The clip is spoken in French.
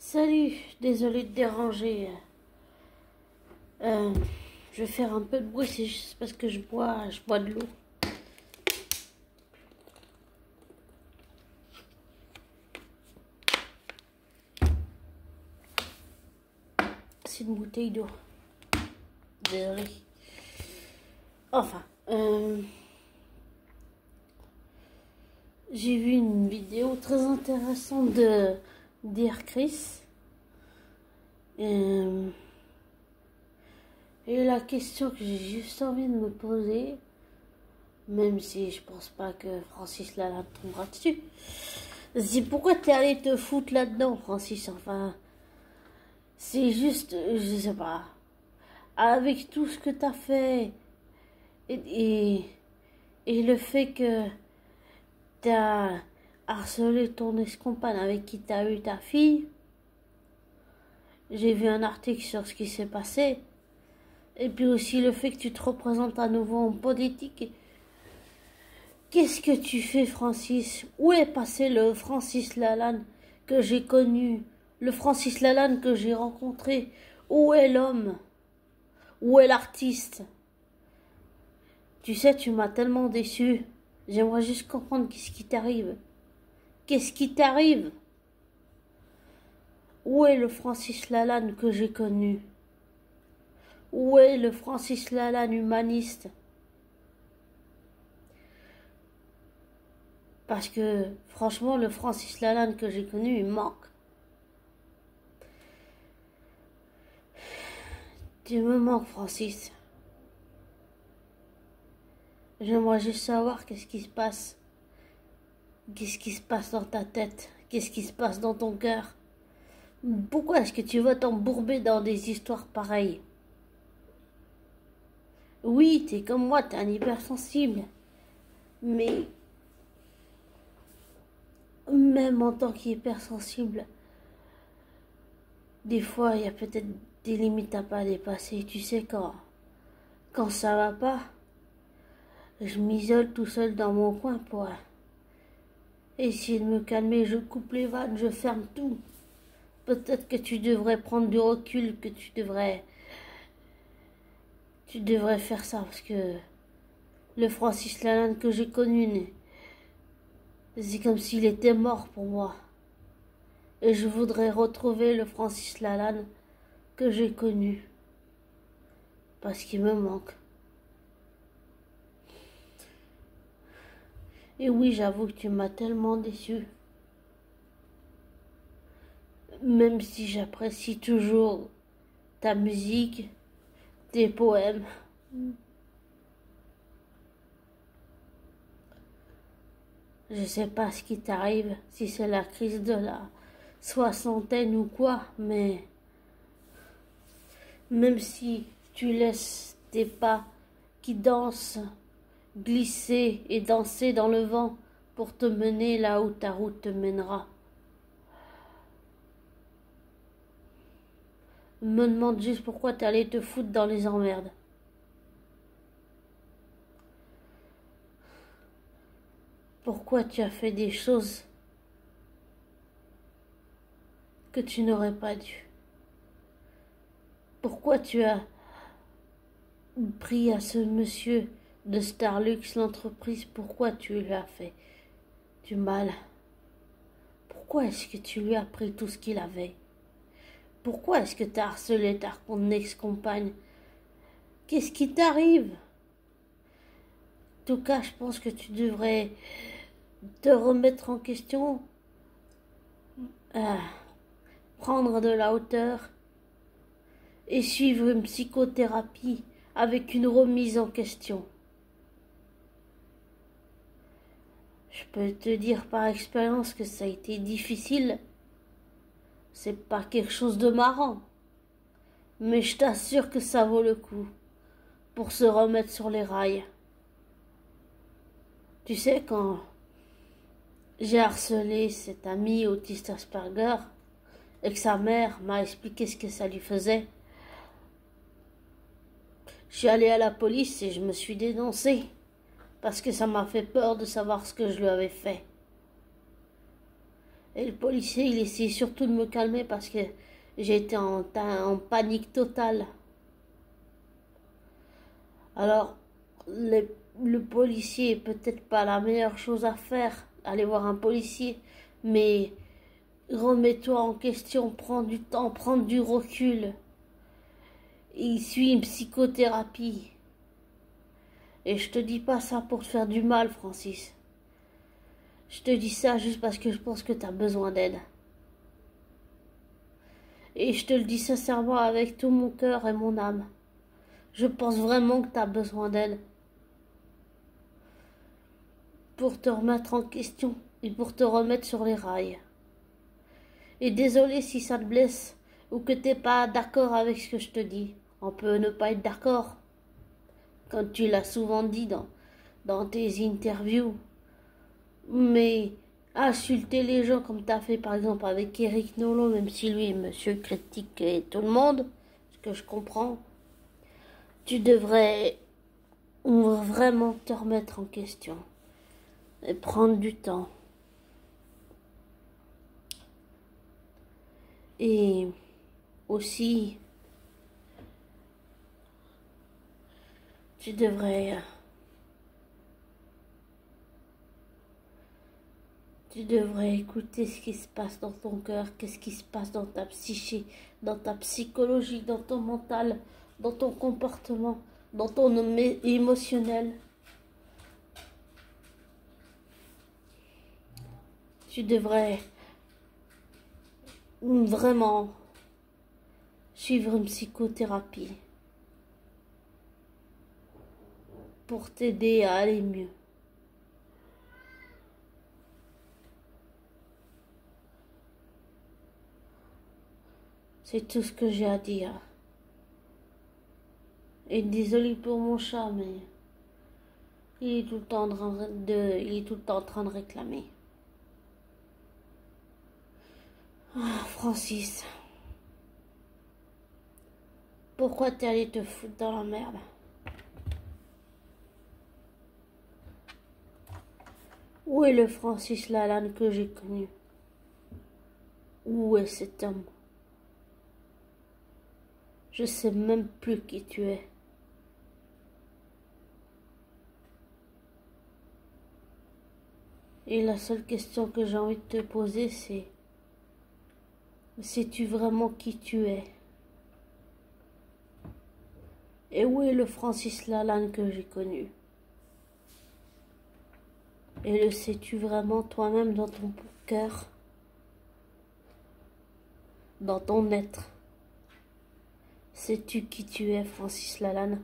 Salut, désolé de déranger. Euh, je vais faire un peu de bruit, c'est juste parce que je bois de l'eau. C'est une bouteille d'eau. Désolé. Enfin, j'ai vu une vidéo très intéressante de Dear Chris. Et la question que j'ai juste envie de me poser, même si je pense pas que Francis Lalanne tombera dessus, c'est pourquoi t'es allé te foutre là-dedans, Francis. Enfin, c'est juste, je sais pas, avec tout ce que t'as fait et, et le fait que t'as harcelé ton ex-compagne avec qui t'as eu ta fille. J'ai vu un article sur ce qui s'est passé. Et puis aussi le fait que tu te représentes à nouveau en politique. Qu'est-ce que tu fais, Francis? Où est passé le Francis Lalanne que j'ai connu? Le Francis Lalanne que j'ai rencontré? Où est l'homme? Où est l'artiste? Tu sais, tu m'as tellement déçu. J'aimerais juste comprendre qu'est-ce qui t'arrive. Qu'est-ce qui t'arrive? Où est le Francis Lalanne que j'ai connu? Où est le Francis Lalanne humaniste? Parce que, franchement, le Francis Lalanne que j'ai connu, il manque. Tu me manques, Francis. J'aimerais juste savoir qu'est-ce qui se passe. Qu'est-ce qui se passe dans ta tête? Qu'est-ce qui se passe dans ton cœur? Pourquoi est-ce que tu vas t'embourber dans des histoires pareilles? Oui, t'es comme moi, t'es un hypersensible. Mais même en tant qu'hypersensible, des fois, il y a peut-être des limites à pas dépasser. Tu sais, quand ça va pas, je m'isole tout seul dans mon coin pour essayer de me calmer. Je coupe les vannes, je ferme tout. Peut-être que tu devrais prendre du recul, que tu devrais faire ça, parce que le Francis Lalanne que j'ai connu, c'est comme s'il était mort pour moi. Et je voudrais retrouver le Francis Lalanne que j'ai connu, parce qu'il me manque. Et oui, j'avoue que tu m'as tellement déçu. Même si j'apprécie toujours ta musique, tes poèmes. Je sais pas ce qui t'arrive, si c'est la crise de la soixantaine ou quoi, mais même si tu laisses tes pas qui dansent, glisser et danser dans le vent pour te mener là où ta route te mènera. Me demande juste pourquoi t'es allé te foutre dans les emmerdes. Pourquoi tu as fait des choses que tu n'aurais pas dû? Pourquoi tu as pris à ce monsieur de Starlux l'entreprise? Pourquoi tu lui as fait du mal? Pourquoi est-ce que tu lui as pris tout ce qu'il avait? Pourquoi est-ce que tu as harcelé ta ex-compagne? Qu'est-ce qui t'arrive? En tout cas, je pense que tu devrais te remettre en question, prendre de la hauteur et suivre une psychothérapie avec une remise en question. Je peux te dire par expérience que ça a été difficile. C'est pas quelque chose de marrant. Mais je t'assure que ça vaut le coup pour se remettre sur les rails. Tu sais, quand j'ai harcelé cet ami autiste Asperger et que sa mère m'a expliqué ce que ça lui faisait, je suis allée à la police et je me suis dénoncée parce que ça m'a fait peur de savoir ce que je lui avais fait. Et le policier, il essayait surtout de me calmer parce que j'étais en panique totale. Alors, le policier est peut-être pas la meilleure chose à faire, aller voir un policier, mais remets-toi en question, prends du temps, prends du recul. Il suit une psychothérapie. Et je te dis pas ça pour te faire du mal, Francis. Je te dis ça juste parce que je pense que tu as besoin d'aide. Et je te le dis sincèrement avec tout mon cœur et mon âme. Je pense vraiment que tu as besoin d'aide. Pour te remettre en question et pour te remettre sur les rails. Et désolé si ça te blesse ou que t'es pas d'accord avec ce que je te dis. On peut ne pas être d'accord. Comme tu l'as souvent dit dans tes interviews. Mais insulter les gens comme tu as fait par exemple avec Eric Nolot, même si lui, monsieur critique et tout le monde, ce que je comprends, tu devrais vraiment te remettre en question et prendre du temps. Et aussi, tu devrais écouter ce qui se passe dans ton cœur, qu'est-ce qui se passe dans ta psyché, dans ta psychologie, dans ton mental, dans ton comportement, dans ton émotionnel. Tu devrais vraiment suivre une psychothérapie pour t'aider à aller mieux. C'est tout ce que j'ai à dire. Et désolé pour mon chat, mais il est tout le temps en train de réclamer. Ah, Francis, pourquoi t'es allé te foutre dans la merde? Où est le Francis Lalanne que j'ai connu? Où est cet homme? Je sais même plus qui tu es. Et la seule question que j'ai envie de te poser, c'est: sais-tu vraiment qui tu es? Et où est le Francis Lalanne que j'ai connu? Et le sais-tu vraiment toi-même dans ton cœur? Dans ton être? Sais-tu qui tu es, Francis Lalanne?